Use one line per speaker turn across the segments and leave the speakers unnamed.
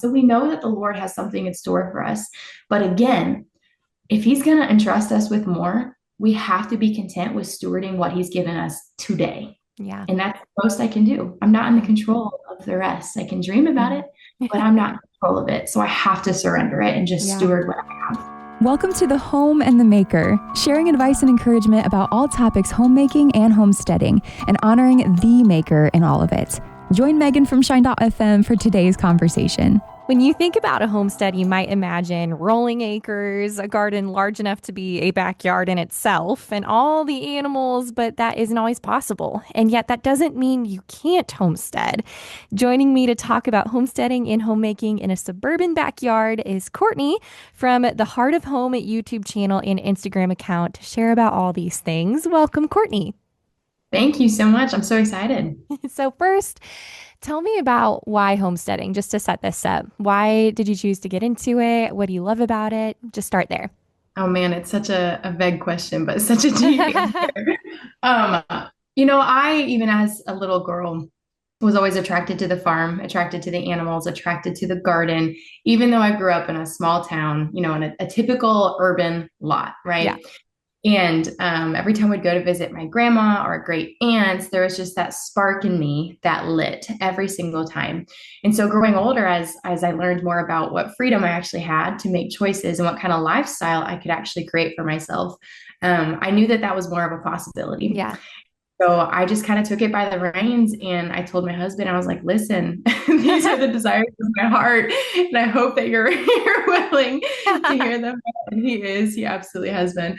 So we know that the Lord has something in store for us. But again, if he's going to entrust us with more, we have to be content with stewarding what he's given us today.
Yeah.
And that's the most I can do. I'm not in the
Yeah.
control of the rest. I can dream about
Mhm.
it, but I'm not in control of it. So I have to surrender it and just
Yeah.
steward what I have.
Welcome to The Home and the Maker, sharing advice and encouragement about all topics homemaking and homesteading, and honoring the maker in all of it. Join Megan from Shine.fm for today's conversation.
When you think about a homestead, you might imagine rolling acres, a garden large enough to be a backyard in itself, and all the animals, but that isn't always possible. And yet, that doesn't mean you can't homestead. Joining me to talk about homesteading and homemaking in a suburban backyard is Courtney from the Heart of Home YouTube channel and Instagram account to share about all these things. Welcome, Courtney.
Thank you so much. I'm so excited.
So, first, tell me about why homesteading, just to set this up. Why did you choose to get into it? What do you love about it? Just start there.
Oh man, it's such a vague question, but such a deep answer. Um, I even as a little girl was always attracted to the farm, attracted to the animals, attracted to the garden, even though I grew up in a small town, in a typical urban lot,
Yeah.
right? And every time we'd go to visit my grandma or great aunts, there was just that spark in me that lit every single time. And so growing older, as I learned more about what freedom I actually had to make choices and what kind of lifestyle I could actually create for myself, I knew that that was more of a possibility.
Yeah.
So I just kind of took it by the reins and I told my husband, I was like, listen, these are the desires of my heart. And I hope that you're, you're willing to hear them. And he is, he absolutely has been.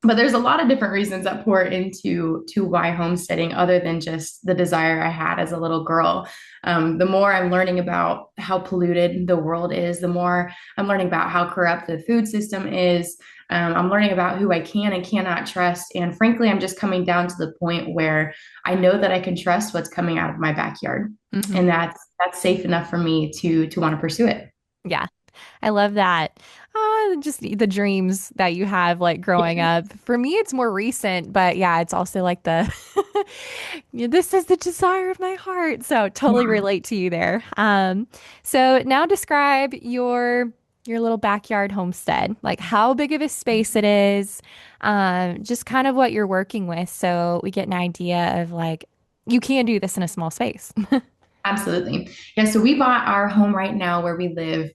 But there's a lot of different reasons that pour into to why homesteading, other than just the desire I had as a little girl. The more I'm learning about how polluted the world is, the more I'm learning about how corrupt the food system is. I'm learning about who I can and cannot trust. And frankly, I'm just coming down to the point where I know that I can trust what's coming out of my backyard.
Hmm.
And that's safe enough for me to want to pursue it.
Yeah. I love that. Just the dreams that you have like growing
Yeah.
up. For me, it's more recent, but yeah, it's also like the yeah, this is the desire of my heart. So totally relate to you there. So now describe your little backyard homestead, like how big of a space it is, just kind of what you're working with, so we get an idea of like you can do this in a small space.
Absolutely. Yeah. So we bought our home right now where we live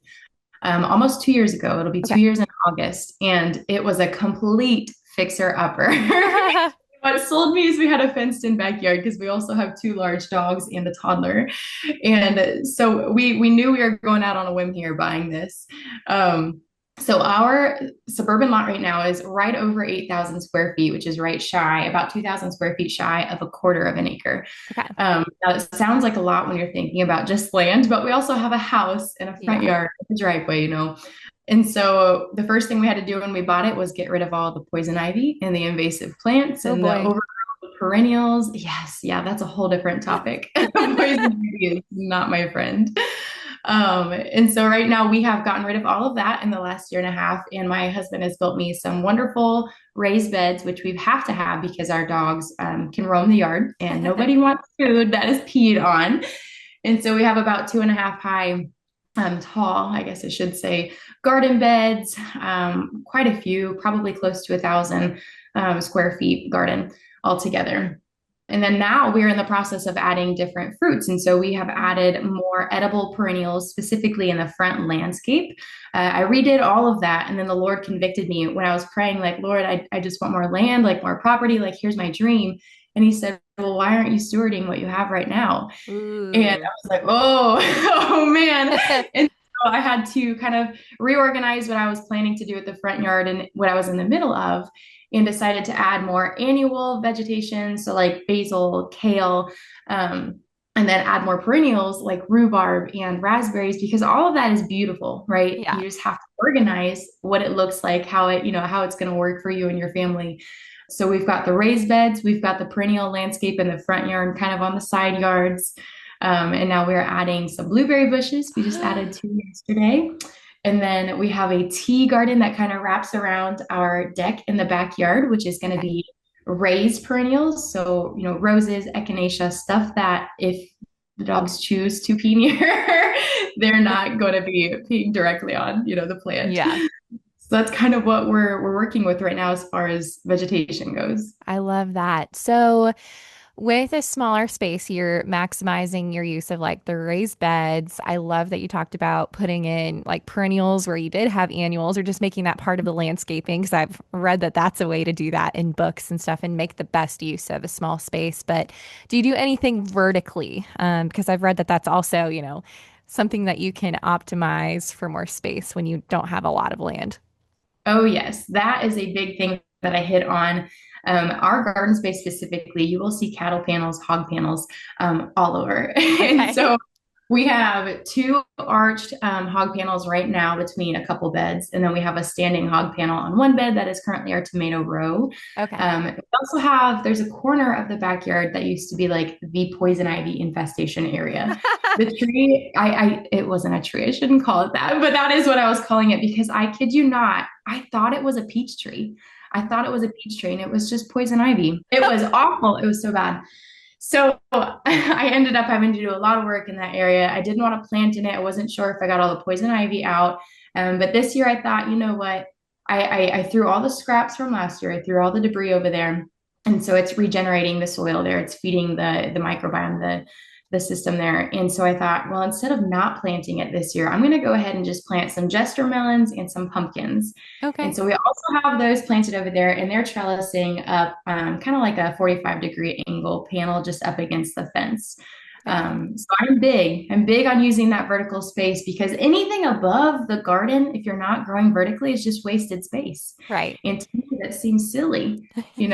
almost 2 years ago. It'll be two
Okay.
years in August. And it was a complete fixer upper. What sold me is we had a fenced in backyard because we also have two large dogs and a toddler. And so we knew we were going out on a whim here buying this. So our suburban lot right now is right over 8,000 square feet, which is right shy, about 2,000 square feet shy of a quarter of an acre.
Okay.
Now it sounds like a lot when you're thinking about just land, but we also have a house and a front
Yeah.
yard, a driveway. And so the first thing we had to do when we bought it was get rid of all the poison ivy and the invasive plants
Oh
and the
boy.
overgrown perennials. Yes, yeah, that's a whole different topic. Poison ivy is not my friend. And so right now we have gotten rid of all of that in the last year and a half, and my husband has built me some wonderful raised beds, which we have to have because our dogs can roam the yard and nobody wants food that is peed on. And so we have about 2.5 high, tall, I guess I should say, garden beds, quite a few, probably close to 1,000 square feet garden altogether. And then now we're in the process of adding different fruits. And so we have added more edible perennials, specifically in the front landscape. I redid all of that. And then the Lord convicted me when I was praying, like, Lord, I just want more land, like more property, like here's my dream. And he said, well, why aren't you stewarding what you have right now? And I
Ooh.
was like, oh, oh man. And so I had to kind of reorganize what I was planning to do at the front yard and what I was in the middle of, and decided to add more annual vegetation. So like basil, kale, and then add more perennials like rhubarb and raspberries, because all of that is beautiful, right?
Yeah.
You just have to organize what it looks like, how how it's going to work for you and your family. So we've got the raised beds, we've got the perennial landscape in the front yard, kind of on the side yards. And now we're adding some blueberry bushes. We just added two yesterday. And then we have a tea garden that kind of wraps around our deck in the backyard, which is going to
Okay.
be raised perennials. So, roses, echinacea, stuff that if the dogs choose to pee near, they're not going to be peeing directly on, the plant.
Yeah.
So that's kind of what we're working with right now as far as vegetation goes.
I love that. So, with a smaller space, you're maximizing your use of like the raised beds. I love that you talked about putting in like perennials where you did have annuals or just making that part of the landscaping because I've read that that's a way to do that in books and stuff and make the best use of a small space. But do you do anything vertically? Because I've read that that's also, something that you can optimize for more space when you don't have a lot of land.
Oh, yes. That is a big thing that I hit on. Our garden space specifically, you will see cattle panels, hog panels all over. And
Okay.
so we have two arched hog panels right now between a couple beds. And then we have a standing hog panel on one bed that is currently our tomato row.
Okay.
We also have, there's a corner of the backyard that used to be like the poison ivy infestation area. The tree, it wasn't a tree. I shouldn't call it that, but that is what I was calling it because I kid you not, I thought it was a peach tree. I thought it was a peach tree and it was just poison ivy. It was awful. It was so bad. So I ended up having to do a lot of work in that area. I didn't want to plant in it. I wasn't sure if I got all the poison ivy out. But this year I thought, you know what? I threw all the scraps from last year. I threw all the debris over there. And so it's regenerating the soil there. It's feeding the microbiome, the system there. And so I thought, well, instead of not planting it this year, I'm going to go ahead and just plant some jester melons and some pumpkins. And
Okay.
so we also have those planted over there, and they're trellising up kind of like a 45-degree angle panel just up against the fence.
Okay.
So I'm big. I'm big on using that vertical space because anything above the garden, if you're not growing vertically, is just wasted space.
Right.
And to me, that seems silly. You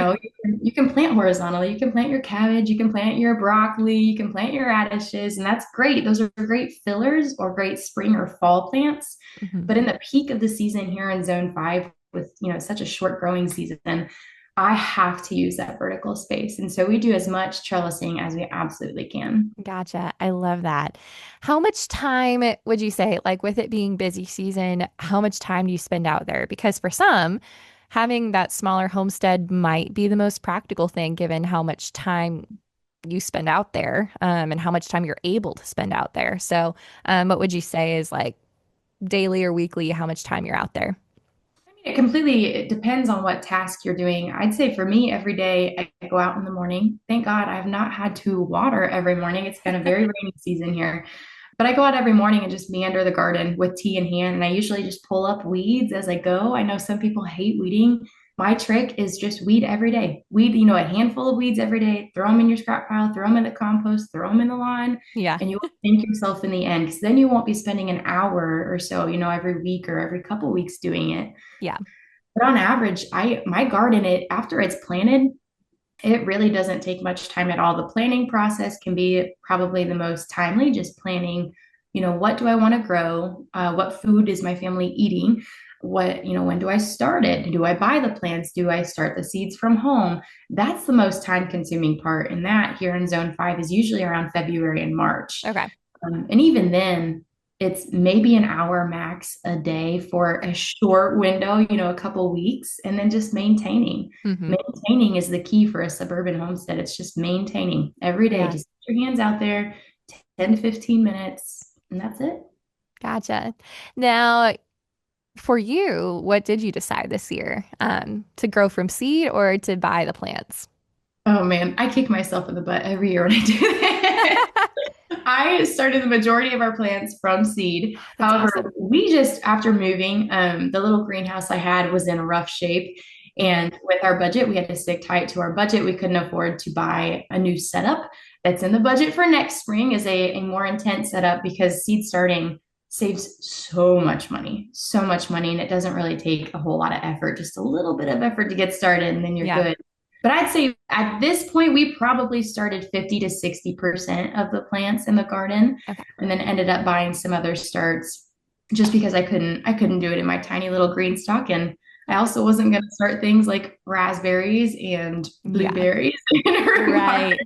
can plant horizontally. You can plant your cabbage. You can plant your broccoli. You can plant your radishes, and that's great. Those are great fillers or great spring or fall plants.
Mhm.
But in the peak of the season here in Zone 5, with such a short growing season, I have to use that vertical space. And so we do as much trellising as we absolutely can.
Gotcha. I love that. How much time would you say, like with it being busy season, how much time do you spend out there? Because for some, having that smaller homestead might be the most practical thing given how much time you spend out there, and how much time you're able to spend out there. So, what would you say is like daily or weekly, how much time you're out there?
It depends on what task you're doing. I'd say for me, every day I go out in the morning. Thank God I have not had to water every morning. It's been a very rainy season here. But I go out every morning and just meander the garden with tea in hand. And I usually just pull up weeds as I go. I know some people hate weeding. My trick is just weed every day. Weed, a handful of weeds every day. Throw them in your scrap pile, throw them in the compost, throw them in the lawn,
Yeah.
and you will thank yourself in the end. Because then you won't be spending an hour or so, every week or every couple weeks doing it.
Yeah.
But on average, my garden, after it's planted, it really doesn't take much time at all. The planning process can be probably the most timely, just planning, what do I want to grow? What food is my family eating? When do I start it? Do I buy the plants? Do I start the seeds from home? That's the most time consuming part. And that here in Zone 5 is usually around February and March.
Okay.
And even then, it's maybe an hour max a day for a short window, a couple weeks, and then just maintaining.
Hmm.
Maintaining is the key for a suburban homestead. It's just maintaining every day.
Yeah.
Just put your hands out there, 10 to 15 minutes, and that's it.
Gotcha. Now, for you, what did you decide this year? To grow from seed or to buy the plants?
Oh man, I kick myself in the butt every year when I do that. I started the majority of our plants from seed.
That's
However,
awesome.
we just, after moving, the little greenhouse I had was in rough shape. And with our budget, we had to stick tight to our budget. We couldn't afford to buy a new setup. That's in the budget for next spring is a more intense setup because seed starting saves so much money, and it doesn't really take a whole lot of effort, just a little bit of effort to get started, and then you're
Yeah.
good. But I'd say at this point, we probably started 50 to 60% of the plants in the garden
Okay.
and then ended up buying some other starts just because I couldn't do it in my tiny little green stock. And I
Okay.
also wasn't going to start things like raspberries and
Yeah.
blueberries in a room garden.
Right.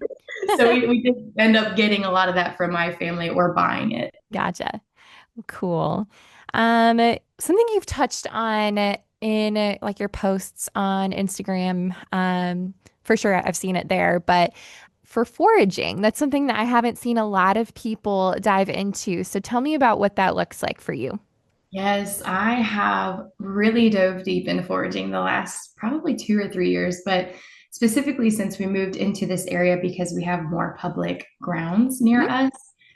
So we did end up getting a lot of that from my family or buying it.
Gotcha. Cool. Something you've touched on in like your posts on Instagram, for sure I've seen it there, but for foraging. That's something that I haven't seen a lot of people dive into. So tell me about what that looks like for you.
Yes, I have really dove deep into foraging the last probably 2 or 3 years, but specifically since we moved into this area because we have more public grounds near
Mhm.
us.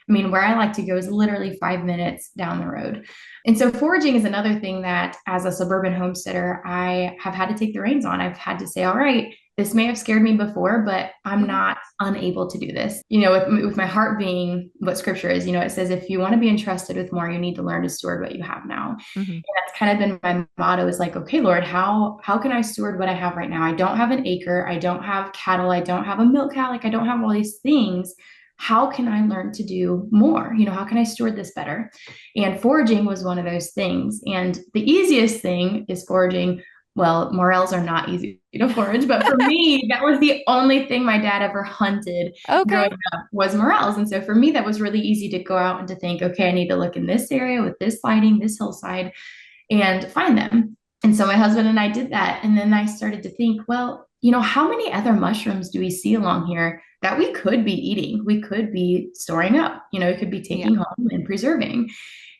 I mean, where I like to go is literally 5 minutes down the road. And so foraging is another thing that as a suburban homesteader, I have had to take the reins on. I've had to say, all right, this may have scared me before, but I'm
Mhm.
not unable to do this. With my heart being what scripture is, it says, if you want to be entrusted with more, you need to learn to steward what you have now.
Mhm.
That's kind of been my motto is like, okay, Lord, how can I steward what I have right now? I don't have an acre. I don't have cattle. I don't have a milk cow. Like I don't have all these things. How can I learn to do more? How can I steward this better? And foraging was one of those things. And the easiest thing is foraging. Well, morels are not easy to forage, but for me, that was the only thing my dad ever hunted
Okay.
growing up was morels. And so for me, that was really easy to go out and to think, okay, I need to look in this area with this lighting, this hillside, and find them. And so my husband and I did that. And then I started to think, well, how many other mushrooms do we see along here that we could be eating? We could be storing up, we could be
Yeah.
taking home and preserving.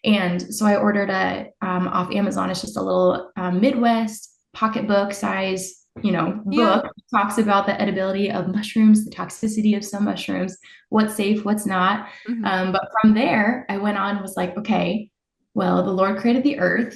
And so I ordered a off Amazon. It's just a little Midwest pocketbook size,
Yeah.
book. It talks about the edibility of mushrooms, the toxicity of some mushrooms, what's safe, what's not.
Mhm.
But from there, I went on and was like, okay, well, the Lord created the earth,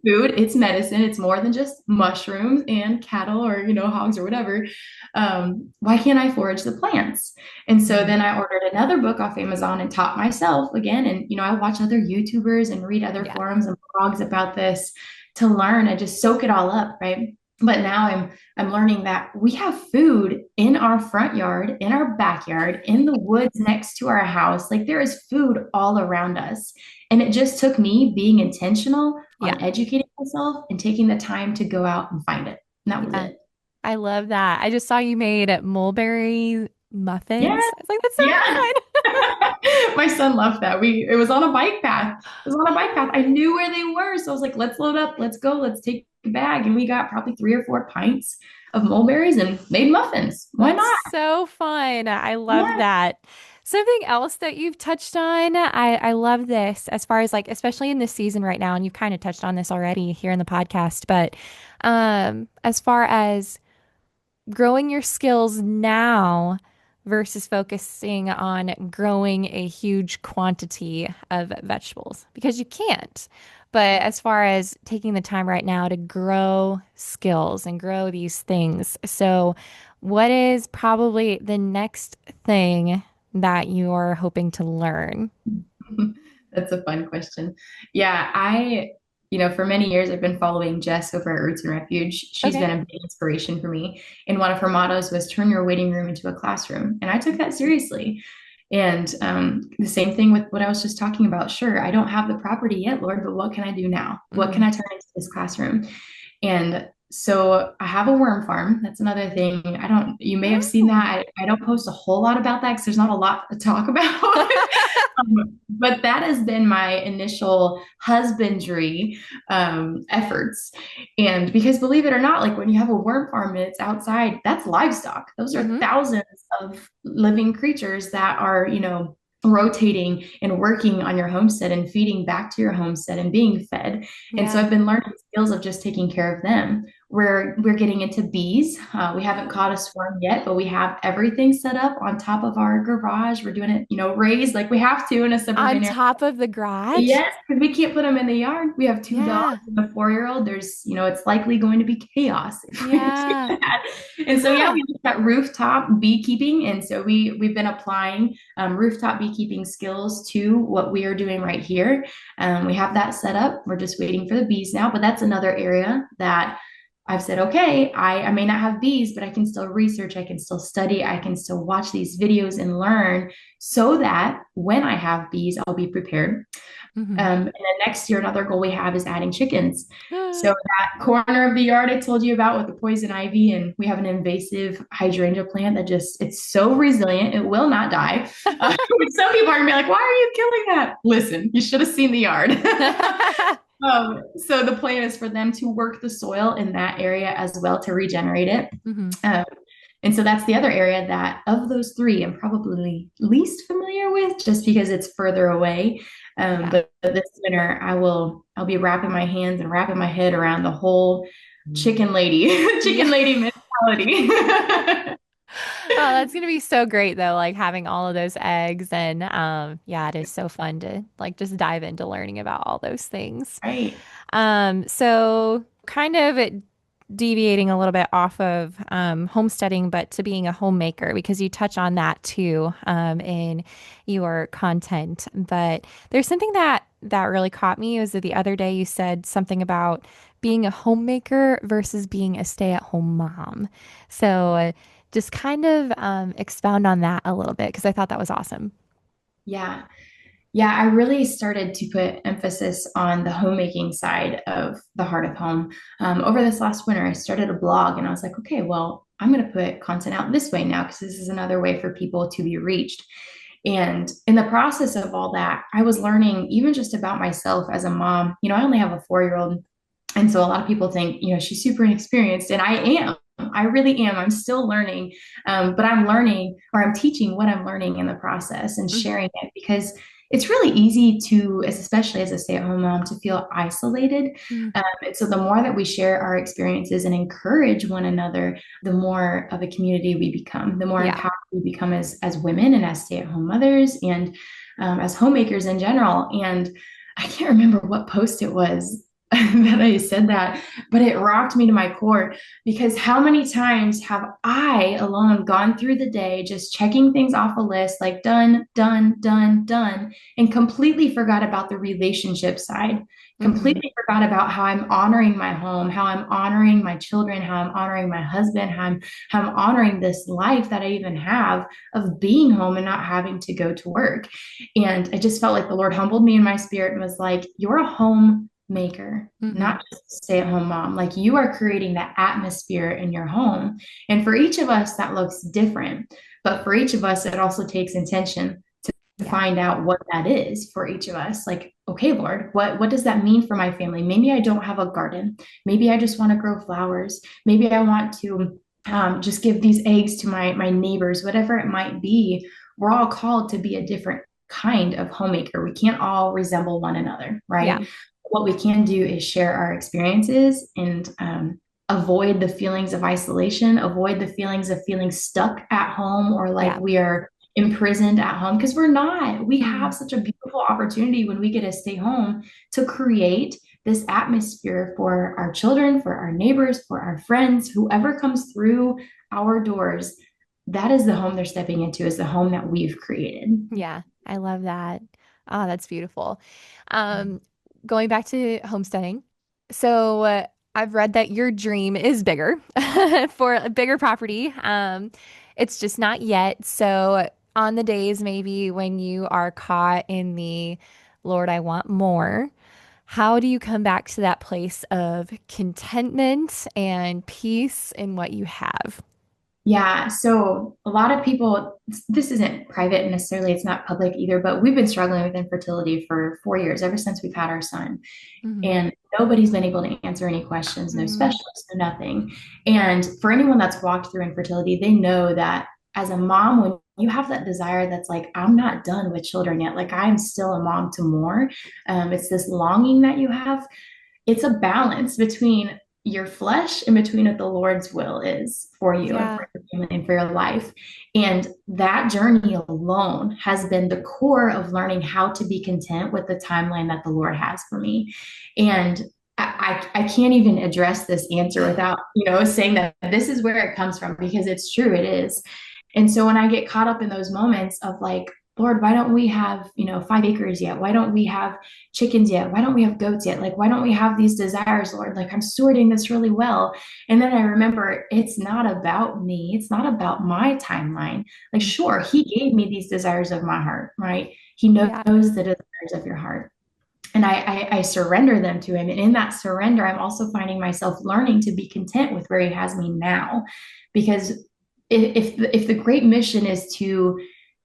food, it's medicine. It's more than just mushrooms and cattle or, hogs or whatever. Why can't I forage the plants? And so
Mhm.
then I ordered another book off Amazon and taught myself again. And, I watch other YouTubers and read other
Yeah.
forums and blogs about this to learn and just soak it all up. Right. But now I'm learning that we have food in our front yard, in our backyard, in the woods next to our house. Like there is food all around us. And it just took me being intentional
Yeah.
on educating myself and taking the time to go out and find it. And that was
Yeah.
it.
I love that. I just saw you made mulberry
Yeah.
muffins. I was like, that's so
Yeah.
fun.
My son loved that. It was on a bike path. It was on a bike path. I knew where they were. So I was like, let's load up, let's go, let's take a bag. And we got probably 3 or 4 pints of mulberries and made muffins. Why
That's
not?
so fun. I love
Yeah.
that. Something else that you've touched on, I love this as far as like, especially in this season right now, and you've kind of touched on this already here in the podcast, but as far as growing your skills now versus focusing on growing a huge quantity of vegetables because you can't. But as far as taking the time right now to grow skills and grow these things. So, what is probably the next thing that you're hoping to learn?
That's a fun question. Yeah, for many years I've been following Jess over at Roots and Refuge. She's
Okay.
been a big inspiration for me. And one of her mottos was turn your waiting room into a classroom. And I took that seriously. And the same thing with what I was just talking about. Sure, I don't have the property yet, Lord, but what can I do now? What can
Hmm.
I turn into this classroom? And so I have a worm farm. That's another thing. You may have seen that. I don't post a whole lot about that because there's not a lot to talk about. But that has been my initial husbandry efforts. And because believe it or not, like when you have a worm farm and it's outside, that's livestock. Those are
Hmm.
thousands of living creatures that are, rotating and working on your homestead and feeding back to your homestead and being fed. And so
Yeah.
I've been learning skills of just taking care of them. We're getting into bees. We haven't caught a swarm yet, but we have everything set up on top of our garage. We're doing it, raised like we have to in a
On
suburban area.
top of the garage?
Yes, because we can't put them in the yard. We have 2 dogs
Yeah.
and a 4-year-old. There's, it's likely going to be chaos if we do
Yeah.
that. And so, yeah,
Huh.
we looked at rooftop beekeeping. And so we've been applying rooftop beekeeping skills to what we are doing right here. We have that set up. We're just waiting for the bees now, but that's another area that I've said, okay, I may not have bees, but I can still research, I can still study, I can still watch these videos and learn so that when I have bees, I'll be prepared.
Hmm.
And then next year, another goal we have is adding chickens. So that corner of the yard I told you about with the poison ivy, and we have an invasive hydrangea plant that it's so resilient, it will not die. Some people are gonna be like, why are you killing that? Listen, you should have seen the yard. So the plan is for them to work the soil in that area as well to regenerate it.
Hmm.
Um, And so that's the other area that of those three, I'm probably least familiar with just because it's further away.
Yeah.
But this winter, I'll be wrapping my hands and wrapping my head around the whole chicken lady,
Yeah.
chicken lady mentality.
Oh, that's gonna be so great though, like having all of those eggs and yeah, it is so fun to like just dive into learning about all those things.
Right.
So kind of deviating a little bit off of homesteading, but to being a homemaker, because you touch on that too in your content. But there's something that really caught me was that the other day you said something about being a homemaker versus being a stay-at-home mom. So just kind of expound on that a little bit because I thought that was awesome.
Yeah. Yeah, I really started to put emphasis on the homemaking side of the heart of home. Over this last winter, I started a blog and I was like, okay, well, I'm going to put content out this way now because this is another way for people to be reached. And in the process of all that, I was learning even just about myself as a mom. I only have a 4-year-old. And so a lot of people think, she's super inexperienced, and I am. I really am. I'm still learning, but I'm learning or I'm teaching what I'm learning in the process and
Mhm.
sharing it because it's really easy to, especially as a stay-at-home mom, to feel isolated.
Mm.
And so the more that we share our experiences and encourage one another, the more of a community we become, the more
Yeah.
empowered we become as women and as stay-at-home mothers and as homemakers in general. And I can't remember what post it was that I said that, but it rocked me to my core because how many times have I alone gone through the day just checking things off a list like done, done, done, done, and completely forgot about the relationship side,
Hmm.
completely forgot about how I'm honoring my home, how I'm honoring my children, how I'm honoring my husband, how I'm honoring this life that I even have of being home and not having to go to work. And I just felt like the Lord humbled me in my spirit and was like, you're a home maker,
Hmm.
not just a stay-at-home mom. Like you are creating that atmosphere in your home. And for each of us, that looks different. But for each of us, it also takes intention to
Yeah.
find out what that is for each of us. Like, okay, Lord, what does that mean for my family? Maybe I don't have a garden. Maybe I just want to grow flowers. Maybe I want to just give these eggs to my neighbors, whatever it might be. We're all called to be a different kind of homemaker. We can't all resemble one another,
Yeah.
right? What we can do is share our experiences and avoid the feelings of isolation, avoid the feelings of feeling stuck at home or like
Yeah.
we are imprisoned at home because we're not. We
Hmm.
have such a beautiful opportunity when we get to stay home to create this atmosphere for our children, for our neighbors, for our friends, whoever comes through our doors. That is the home they're stepping into, is the home that we've created.
Yeah. I love that. Oh, that's beautiful. Um, Going back to homesteading. So I've read that your dream is bigger for a bigger property. It's just not yet. So on the days maybe when you are caught in the Lord, I want more, how do you come back to that place of contentment and peace in what you have?
Yeah, so a lot of people, this isn't private necessarily, it's not public either, but we've been struggling with infertility for 4 years, ever since we've had our son.
Hmm.
And nobody's been able to answer any questions, no
Mm.
specialists, no nothing. And for anyone that's walked through infertility, they know that as a mom, when you have that desire that's like, I'm not done with children yet, like I'm still a mom to more, it's this longing that you have. It's a balance between your flesh and between what the Lord's will is for you and
Yeah.
for your family and for your life. And that journey alone has been the core of learning how to be content with the timeline that the Lord has for me. And I can't even address this answer without, saying that this is where it comes from because it's true, it is. And so when I get caught up in those moments of like, Lord, why don't we have, 5 acres yet? Why don't we have chickens yet? Why don't we have goats yet? Like, why don't we have these desires, Lord? Like, I'm sorting this really well. And then I remember it's not about me. It's not about my timeline. Like, sure, He gave me these desires of my heart, right? He knows
Yeah.
the desires of your heart. And I surrender them to Him. And in that surrender, I'm also finding myself learning to be content with where He has me now. Because if the great mission is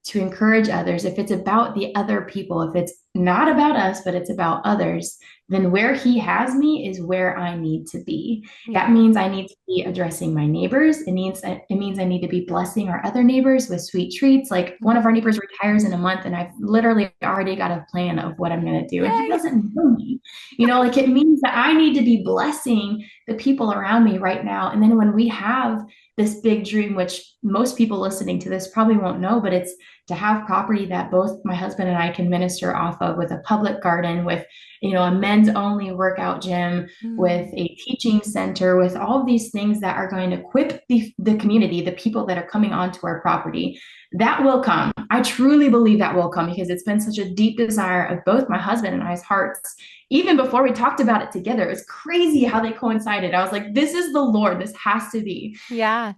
to encourage others, if it's about the other people, if it's not about us, but it's about others, then where he has me is where I need to be. That
Yeah.
means I need to be addressing my neighbors. It means I need to be blessing our other neighbors with sweet treats. Like one of our neighbors retires in a month, and I've literally already got a plan of what I'm going to do. And he
Yay.
doesn't know me. Like it means that I need to be blessing the people around me right now. And then when we have this big dream, which most people listening to this probably won't know, but it's to have property that both my husband and I can minister off of, with a public garden, with a men's only workout gym, with a teaching center, with all of these things that are going to equip the community, the people that are coming onto our property. That will come. I truly believe that will come, because it's been such a deep desire of both my husband and I's hearts. Even before we talked about it together, it was crazy how they coincided. I was like, this is the Lord. This has to be.
Yeah.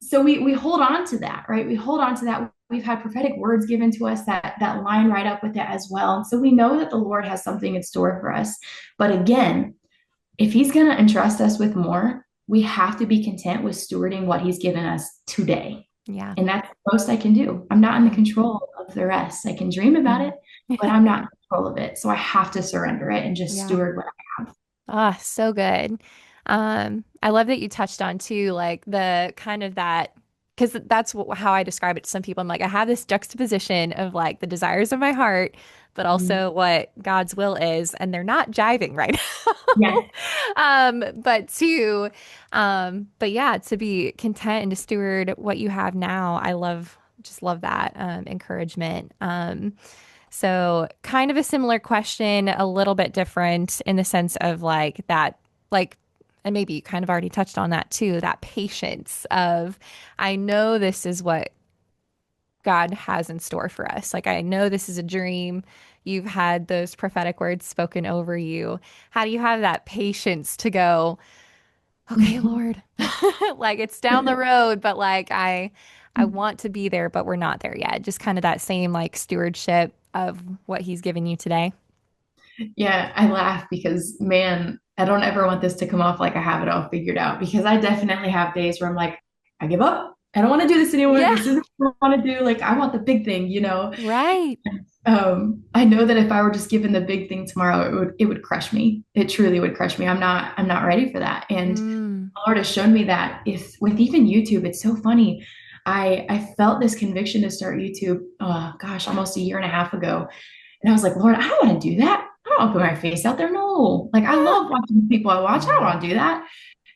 So we hold on to that, right? We hold on to that. We've had prophetic words given to us that line right up with it as well. So we know that the Lord has something in store for us. But again, if he's going to entrust us with more, we have to be content with stewarding what he's given us today.
Yeah.
And that's the most I can do. I'm not in the control of the rest. I can dream about it, but I'm not in control of it. So I have to surrender it and just steward what I have.
Ah, so good. I love that you touched on too, like the kind of that, because that's how I describe it to some people. I'm like, I have this juxtaposition of like the desires of my heart, but also what God's will is, and they're not jiving right
Yes.
now. But yeah, to be content and to steward what you have now, just love that encouragement. So kind of a similar question, a little bit different in the sense of like that, like, and maybe you kind of already touched on that too, that patience of, I know this is what God has in store for us. Like, I know this is a dream. You've had those prophetic words spoken over you. How do you have that patience to go, okay, Lord, like it's down the road, but like I want to be there, but we're not there yet. Just kind of that same like stewardship of what he's given you today.
Yeah, I laugh because, man, I don't ever want this to come off like I have it all figured out, because I definitely have days where I'm like, I give up. I don't want to do this anymore.
Yeah,
This isn't what I want to do. Like, I want the big thing.
right.
I know that if I were just given the big thing tomorrow, it would crush me. It truly would crush me. I'm not ready for that. And the
Mm,
Lord has shown me that, if with even YouTube, it's so funny. I felt this conviction to start YouTube, oh gosh, almost a year and a half ago. And I was like, Lord, I don't want to do that. I don't want to put my face out there. No, like I
huh,
love watching the people I watch. I don't want to do that.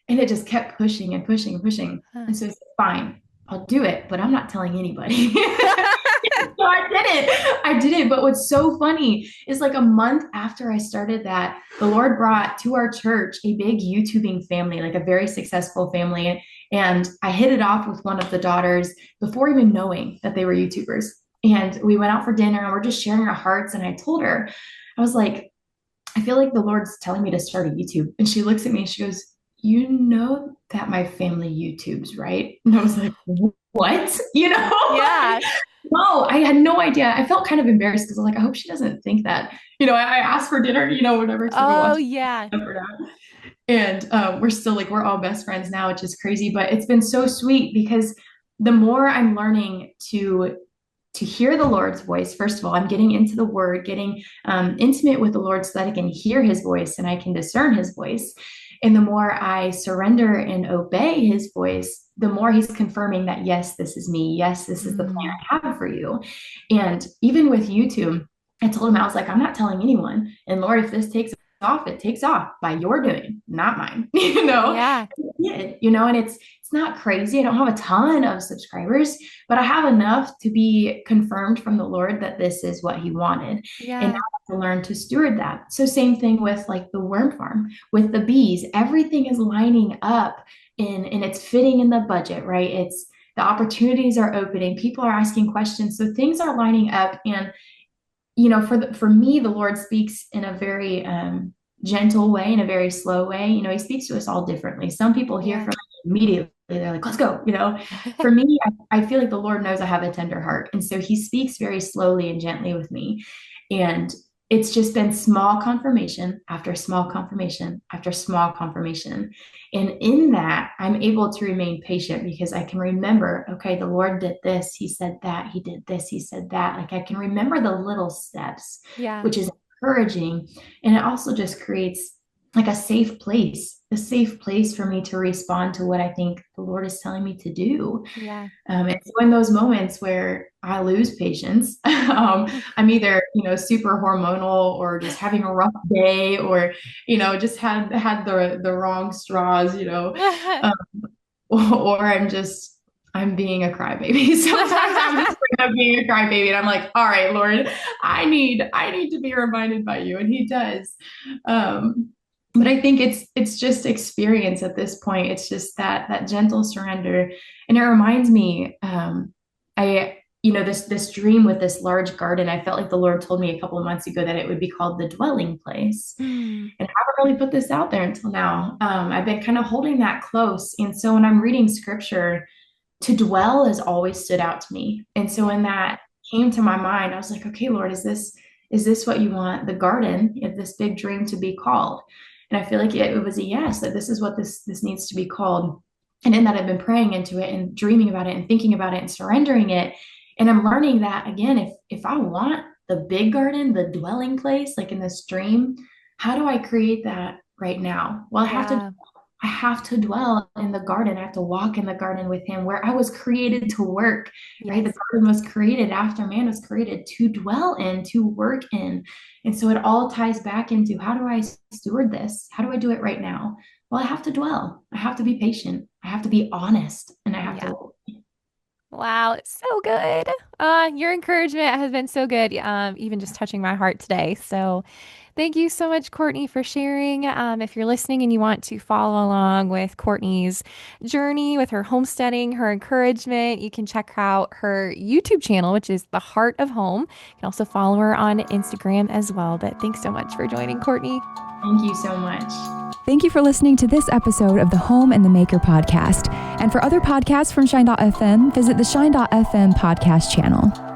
And it just kept pushing and pushing and pushing.
huh.
And so I said, fine, I'll do it, but I'm not telling anybody. So I did it. I did it. But what's so funny is, like, a month after I started that, the Lord brought to our church a big YouTubing family, like a very successful family. And I hit it off with one of the daughters before even knowing that they were YouTubers. And we went out for dinner and we're just sharing our hearts. And I told her, I was like, I feel like the Lord's telling me to start a YouTube. And she looks at me and she goes, you know that my family YouTubes, right? And I was like, what?
Yeah.
No, I had no idea. I felt kind of embarrassed because I was like, I hope she doesn't think that. I asked for dinner, whatever, because we
Oh,
watched
yeah.
for that. And we're still, like, we're all best friends now, which is crazy. But it's been so sweet, because the more I'm learning to hear the Lord's voice, first of all, I'm getting into the word, getting intimate with the Lord so that I can hear his voice and I can discern his voice. And the more I surrender and obey his voice, the more he's confirming that, yes, this is me. Yes, this is the plan
Mm,
I have for you. And even with YouTube, I told him, I was like, I'm not telling anyone. And Lord, if this takes off, it takes off by your doing, not mine.
yeah.
And it's not crazy. I don't have a ton of subscribers, but I have enough to be confirmed from the Lord that this is what he wanted. And now
Yeah.
I have to learn to steward that. So same thing with, like, the worm farm, with the bees, everything is lining up and it's fitting in the budget, right? It's the opportunities are opening, people are asking questions. So things are lining up. And for me, the Lord speaks in a very gentle way, in a very slow way. He speaks to us all differently. Some people hear
Yeah.
from me immediately. They're like, let's go. For me, I feel like the Lord knows I have a tender heart. And so he speaks very slowly and gently with me. And it's just been small confirmation after small confirmation after small confirmation. And in that, I'm able to remain patient because I can remember, okay, the Lord did this, he said that, he did this, he said that. Like I can remember the little steps,
Yeah.
which is encouraging. And it also just creates like a safe place for me to respond to what I think the Lord is telling me to do.
Yeah.
And so in those moments where I lose patience, I'm either, super hormonal or just having a rough day or, just had the wrong straws, um, or I'm being a crybaby. Sometimes I'm just like, I'm being a crybaby and I'm like, all right, Lord, I need to be reminded by you. And he does. But I think it's just experience at this point. It's just that gentle surrender. And it reminds me, I, this dream with this large garden, I felt like the Lord told me a couple of months ago that it would be called the dwelling place.
Mm.
And I haven't really put this out there until now. I've been kind of holding that close. And so when I'm reading scripture, to dwell has always stood out to me. And so when that came to my mind, I was like, okay, Lord, is this what you want the garden, if this big dream to be called? And I feel like it was a yes, that this is what this needs to be called. And in that, I've been praying into it and dreaming about it and thinking about it and surrendering it. And I'm learning that again, if I want the big garden, the dwelling place, like in this dream, how do I create that right now? Well, I have to dwell in the garden. I have to walk in the garden with him where I was created to work, right? The
Yes.
garden was created after man was created to dwell in, to work in. And so it all ties back into how do I steward this? How do I do it right now? Well, I have to dwell. I have to be patient. I have to be honest. And I have
Yeah.
to.
Wow, it's so good. Your encouragement has been so good, even just touching my heart today. So thank you so much, Courtney, for sharing. If you're listening and you want to follow along with Courtney's journey with her homesteading, her encouragement, you can check out her YouTube channel, which is The Heart of Home. You can also follow her on Instagram as well. But thanks so much for joining, Courtney.
Thank you so much.
Thank you for listening to this episode of the Home and the Maker podcast. And for other podcasts from Shine.fm, visit the Shine.fm podcast channel.